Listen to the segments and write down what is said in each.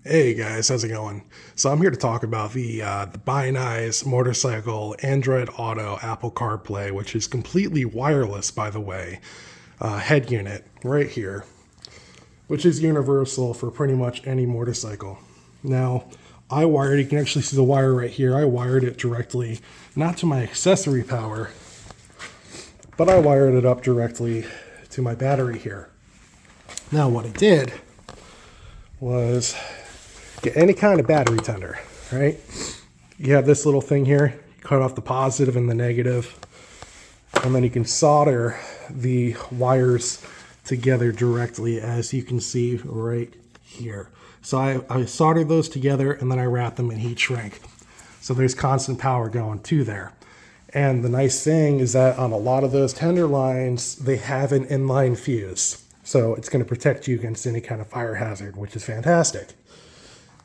Hey guys, how's it going? So I'm here to talk about the Binize motorcycle Android Auto Apple CarPlay, which is completely wireless, by the way, head unit right here, which is universal for pretty much any motorcycle. Now, I wired, you can actually see the wire right here. I wired it directly, not to my accessory power, but I wired it up directly to my battery here. Now, what I did was get any kind of battery tender, right? You have this little thing here, you cut off the positive and the negative, and then you can solder the wires together directly, as you can see right here. So I soldered those together and then I wrapped them in heat shrink. So there's constant power going to there. And the nice thing is that on a lot of those tender lines, they have an inline fuse. So it's going to protect you against any kind of fire hazard, which is fantastic.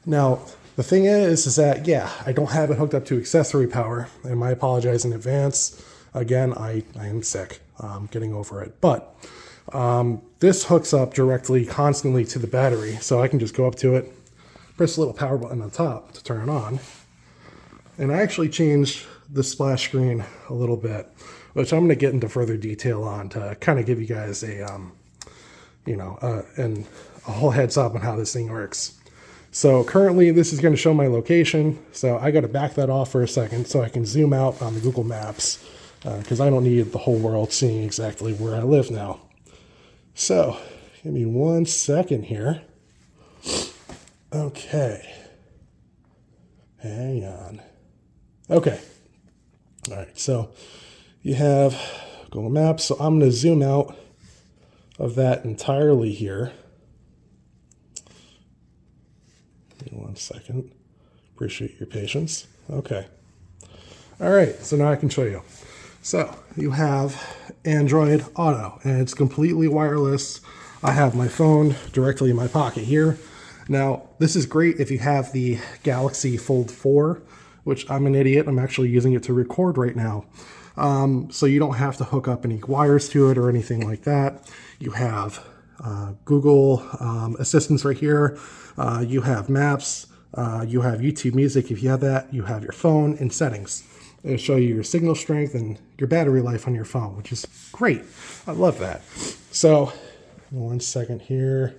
Now, the thing is that, yeah, I don't have it hooked up to accessory power, and I apologize in advance. Again, I am sick. I'm getting over it. But this hooks up directly, constantly to the battery, so I can just go up to it, press the little power button on top to turn it on. And I actually changed the splash screen a little bit, which I'm going to get into further detail on to kind of give you guys a whole heads up on how this thing works. So currently this is going to show my location. So I got to back that off for a second so I can zoom out on the Google Maps because I don't need the whole world seeing exactly where I live now. So give me 1 second here. Okay. Hang on. Okay. All right. So you have Google Maps. So I'm going to zoom out of that entirely here. 1 second. Appreciate your patience. Okay. All right. So now I can show you. So you have Android Auto, and it's completely wireless. I have my phone directly in my pocket here. Now, this is great if you have the Galaxy Fold 4, which I'm an idiot. I'm actually using it to record right now. So you don't have to hook up any wires to it or anything like that. You have Google Assistance right here. You have Maps. You have YouTube Music if you have that. You have your phone and settings. It'll show you your signal strength and your battery life on your phone, which is great. I love that. So 1 second here.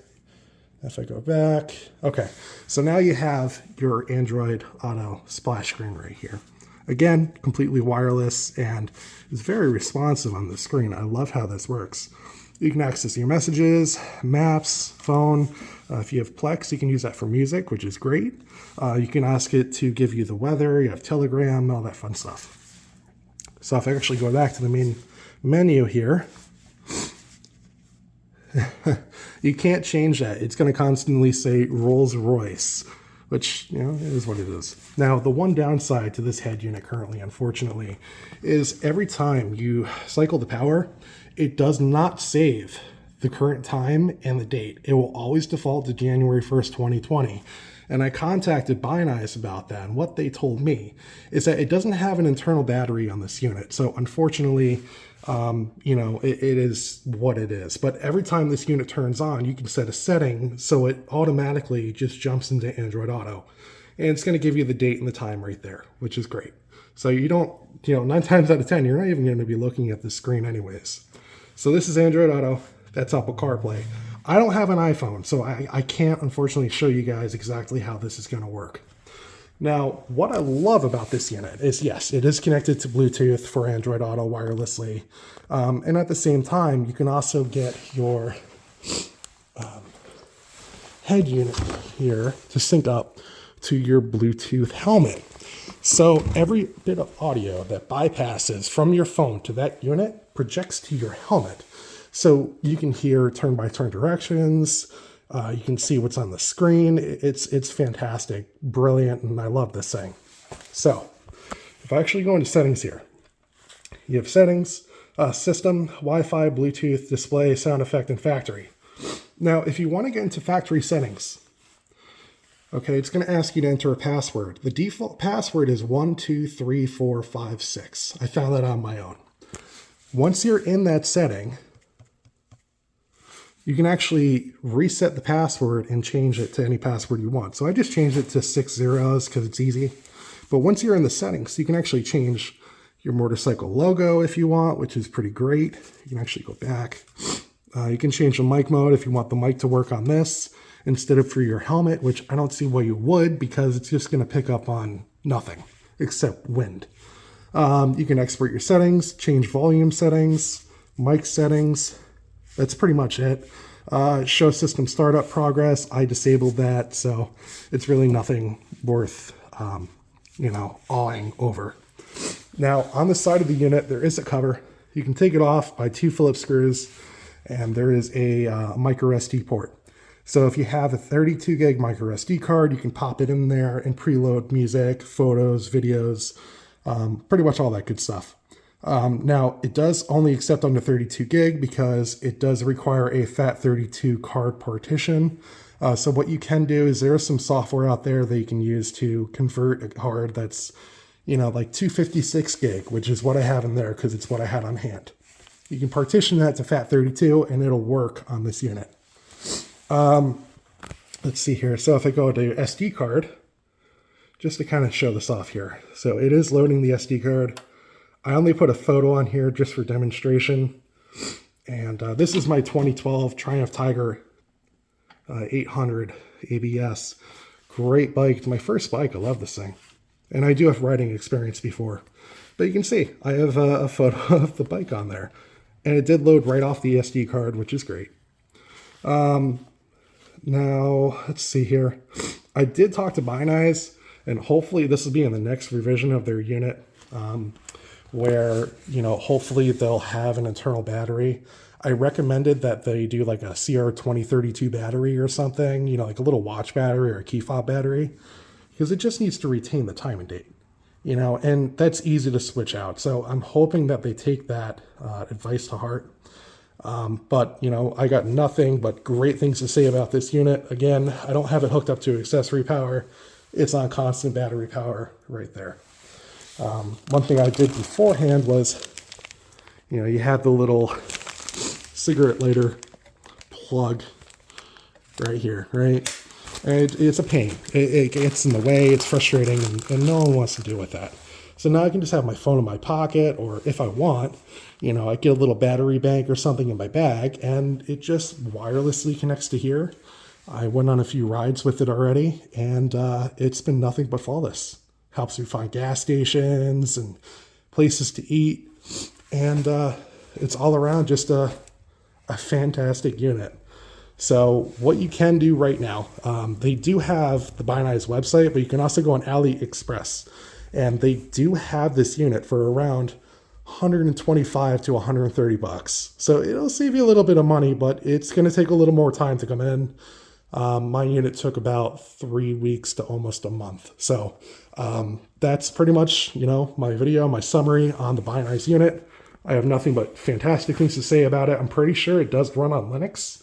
If I go back. Okay, so now you have your Android Auto splash screen right here. Again, completely wireless and it's very responsive on the screen. I love how this works. You can access your messages, maps, phone. If you have Plex, you can use that for music, which is great. You can ask it to give you the weather. You have Telegram, all that fun stuff. So if I actually go back to the main menu here, you can't change that. It's going to constantly say Rolls-Royce, which, you know, is what it is. Now, the one downside to this head unit currently, unfortunately, is every time you cycle the power, it does not save the current time and the date. It will always default to January 1st, 2020. And I contacted Binize about that, and what they told me is that it doesn't have an internal battery on this unit. So unfortunately, it is what it is. But every time this unit turns on, you can set a setting so it automatically just jumps into Android Auto. And it's going to give you the date and the time right there, which is great. So you don't, 9 times out of 10, you're not even going to be looking at the screen anyways. So this is Android Auto. That's Apple CarPlay. I don't have an iPhone, so I can't, unfortunately, show you guys exactly how this is going to work. Now, what I love about this unit is, yes, it is connected to Bluetooth for Android Auto wirelessly. And at the same time, you can also get your head unit here to sync up to your Bluetooth helmet. So every bit of audio that bypasses from your phone to that unit projects to your helmet. So you can hear turn-by-turn directions. You can see what's on the screen. It's fantastic, brilliant, and I love this thing. So if I actually go into settings here, you have settings, system, Wi-Fi, Bluetooth, display, sound effect, and factory. Now, if you want to get into factory settings, okay, it's going to ask you to enter a password. The default password is 123456. I found that on my own. Once you're in that setting, you can actually reset the password and change it to any password you want. So I just changed it to 6 zeros because it's easy. But once you're in the settings, you can actually change your motorcycle logo if you want, which is pretty great. You can actually go back. You can change the mic mode if you want the mic to work on this instead of for your helmet, which I don't see why you would, because it's just going to pick up on nothing except wind. You can export your settings, change volume settings, mic settings. That's pretty much it. Show system startup progress. I disabled that, so it's really nothing worth, awing over. Now, on the side of the unit, there is a cover. You can take it off by 2 Phillips screws, and there is a micro SD port. So if you have a 32 gig micro SD card, you can pop it in there and preload music, photos, videos, pretty much all that good stuff. Now, it does only accept under 32 gig because it does require a FAT32 card partition. So what you can do is there is some software out there that you can use to convert a card that's, like 256 gig, which is what I have in there because it's what I had on hand. You can partition that to FAT32 and it'll work on this unit. Let's see here. So if I go to SD card, just to kind of show this off here. So it is loading the SD card. I only put a photo on here just for demonstration. And this is my 2012 Triumph Tiger 800 ABS. Great bike. It's my first bike. I love this thing. And I do have riding experience before. But you can see I have a photo of the bike on there. And it did load right off the SD card, which is great. Now, let's see here. I did talk to Binize, and hopefully this will be in the next revision of their unit. Where, hopefully they'll have an internal battery. I recommended that they do like a CR2032 battery or something, like a little watch battery or a key fob battery, because it just needs to retain the time and date, and that's easy to switch out. So I'm hoping that they take that advice to heart. But, I got nothing but great things to say about this unit. Again, I don't have it hooked up to accessory power. It's on constant battery power right there. One thing I did beforehand was, you had the little cigarette lighter plug right here, right? And it's a pain. It gets in the way, it's frustrating, and no one wants to deal with that. So now I can just have my phone in my pocket, or if I want, I get a little battery bank or something in my bag, and it just wirelessly connects to here. I went on a few rides with it already, and it's been nothing but flawless. Helps me find gas stations and places to eat. And it's all around just a fantastic unit. So what you can do right now, they do have the Binize website, but you can also go on AliExpress. And they do have this unit for around 125 to 130 bucks. So it'll save you a little bit of money, but it's going to take a little more time to come in. My unit took about 3 weeks to almost a month. So that's pretty much, my video, my summary on the Binize unit. I have nothing but fantastic things to say about it. I'm pretty sure it does run on Linux.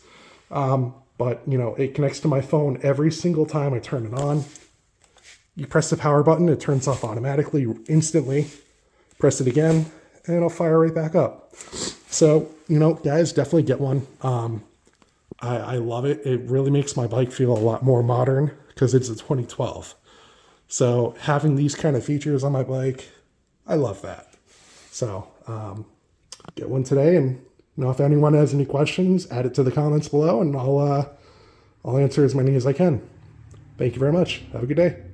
But, it connects to my phone every single time I turn it on. You press the power button, it turns off automatically, instantly. Press it again, and it'll fire right back up. So, guys, definitely get one. I love it. It really makes my bike feel a lot more modern because it's a 2012. So having these kind of features on my bike, I love that. So get one today, and if anyone has any questions, add it to the comments below, and I'll answer as many as I can. Thank you very much. Have a good day.